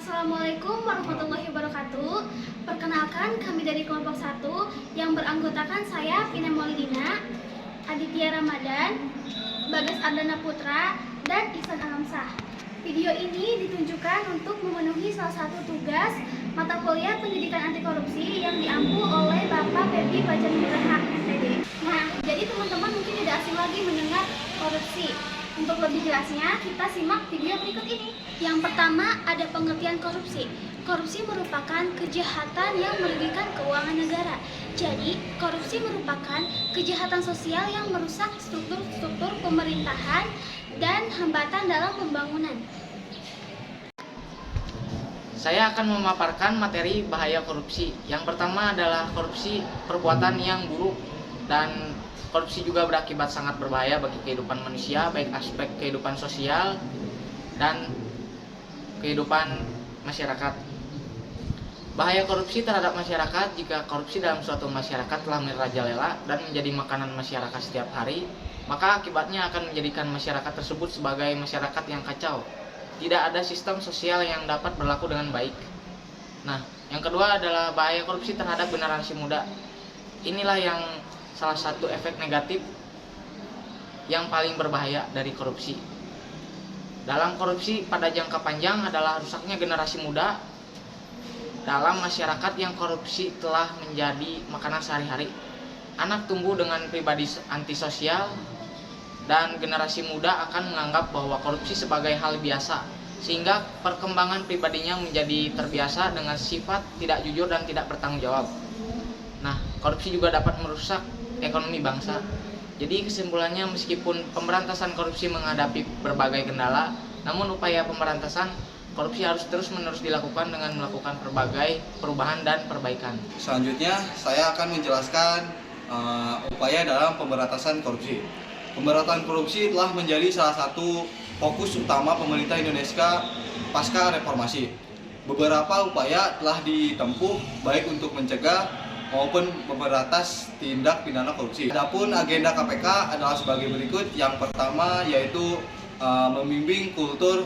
Assalamualaikum warahmatullahi wabarakatuh. Perkenalkan, kami dari kelompok 1 yang beranggotakan saya, Pina Maulidina, Aditya Ramadan, Bagas Ardana Putra, dan Ihsan Alamsah. Video ini ditunjukkan untuk memenuhi salah satu tugas mata kuliah pendidikan anti korupsi yang diampu oleh Bapak Febri Fajar Nugraha, MPD. Nah, jadi teman-teman mungkin tidak asing lagi mendengar korupsi. Untuk lebih jelasnya, kita simak video berikut ini. Yang pertama, ada pengertian korupsi. Korupsi merupakan kejahatan yang merugikan keuangan negara. Jadi, korupsi merupakan kejahatan sosial yang merusak struktur-struktur pemerintahan dan hambatan dalam pembangunan. Saya akan memaparkan materi bahaya korupsi. Yang pertama adalah korupsi perbuatan yang buruk, dan korupsi juga berakibat sangat berbahaya bagi kehidupan manusia, baik aspek kehidupan sosial dan kehidupan masyarakat. Bahaya korupsi terhadap masyarakat: jika korupsi dalam suatu masyarakat telah merajalela dan menjadi makanan masyarakat setiap hari, maka akibatnya akan menjadikan masyarakat tersebut sebagai masyarakat yang kacau. Tidak ada sistem sosial yang dapat berlaku dengan baik. Nah, yang kedua adalah bahaya korupsi terhadap generasi muda. Inilah yang salah satu efek negatif yang paling berbahaya dari korupsi. Dalam korupsi pada jangka panjang adalah rusaknya generasi muda dalam masyarakat yang korupsi telah menjadi makanan sehari-hari. Anak tumbuh dengan pribadi antisosial dan generasi muda akan menganggap bahwa korupsi sebagai hal biasa, sehingga perkembangan pribadinya menjadi terbiasa dengan sifat tidak jujur dan tidak bertanggung jawab. Nah, korupsi juga dapat merusak ekonomi bangsa. Jadi kesimpulannya, meskipun pemberantasan korupsi menghadapi berbagai kendala, namun upaya pemberantasan korupsi harus terus-menerus dilakukan dengan melakukan berbagai perubahan dan perbaikan. Selanjutnya, saya akan menjelaskan upaya dalam pemberantasan korupsi. Pemberantasan korupsi telah menjadi salah satu fokus utama pemerintah Indonesia pasca reformasi. Beberapa upaya telah ditempuh baik untuk mencegah maupun memberantas tindak pidana korupsi. Adapun agenda KPK adalah sebagai berikut. Yang pertama yaitu membimbing kultur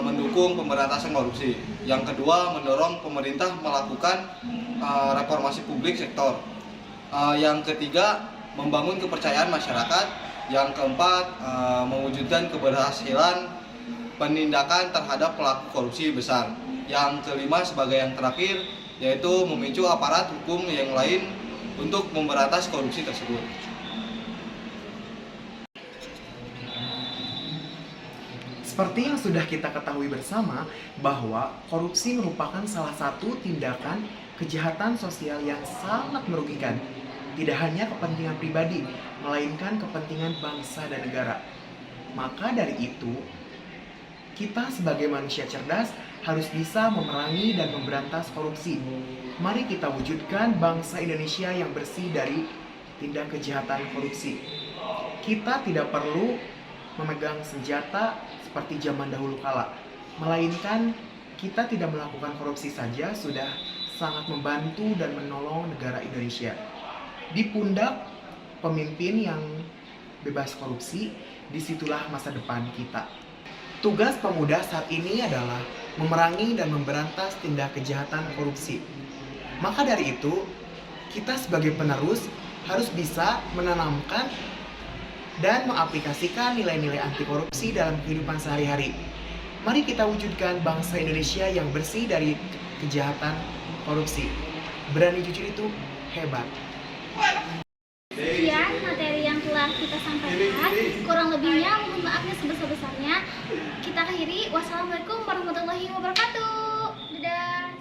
mendukung pemberantasan korupsi. Yang kedua, mendorong pemerintah melakukan reformasi publik sektor. Yang ketiga, membangun kepercayaan masyarakat. Yang keempat, mewujudkan keberhasilan penindakan terhadap pelaku korupsi besar. Yang kelima, sebagai yang terakhir, yaitu memicu aparat hukum yang lain untuk memberantas korupsi tersebut. Seperti yang sudah kita ketahui bersama, bahwa korupsi merupakan salah satu tindakan kejahatan sosial yang sangat merugikan, tidak hanya kepentingan pribadi, melainkan kepentingan bangsa dan negara. Maka dari itu, kita sebagai manusia cerdas harus bisa memerangi dan memberantas korupsi. Mari kita wujudkan bangsa Indonesia yang bersih dari tindak kejahatan korupsi. Kita tidak perlu memegang senjata seperti zaman dahulu kala, melainkan kita tidak melakukan korupsi saja sudah sangat membantu dan menolong negara Indonesia. Di pundak pemimpin yang bebas korupsi, disitulah masa depan kita. Tugas pemuda saat ini adalah memerangi dan memberantas tindak kejahatan korupsi. Maka dari itu, kita sebagai penerus harus bisa menanamkan dan mengaplikasikan nilai-nilai anti korupsi dalam kehidupan sehari-hari. Mari kita wujudkan bangsa Indonesia yang bersih dari kejahatan korupsi. Berani jujur itu hebat. Sekian materi yang telah kita sampaikan. Kurang lebihnya mohon maafnya sebesar-besarnya. Kita akhiri. Wassalamualaikum warahmatullahi wabarakatuh. Dadah.